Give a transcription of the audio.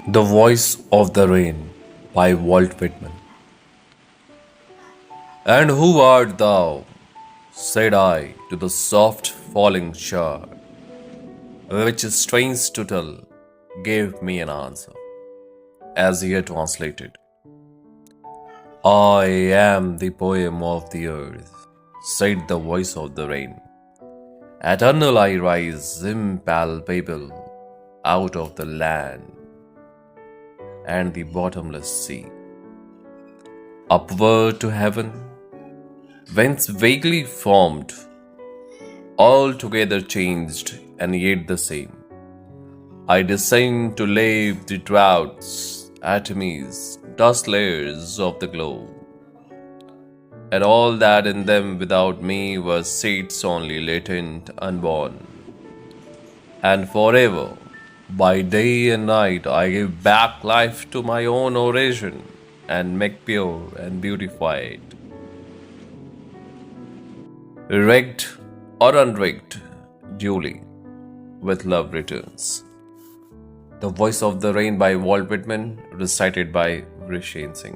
The Voice of the Rain by Walt Whitman. And who art thou? Said I to the soft falling shower, which strange to tell gave me an answer, as here translated. I am the poem of the earth, said the voice of the rain. Eternal I rise, impalpable, out of the land and the bottomless sea. Upward to heaven, whence vaguely formed, altogether changed and yet the same. I descend to lave the droughts, atomies, dust layers of the globe, and all that in them without me was seeds only latent, unborn. And forever, by day and night, I give back life to my own oration and make pure and beautified. Rigged or unrigged, duly, with love returns. The Voice of the Rain by Walt Whitman, recited by Vrisen Sir.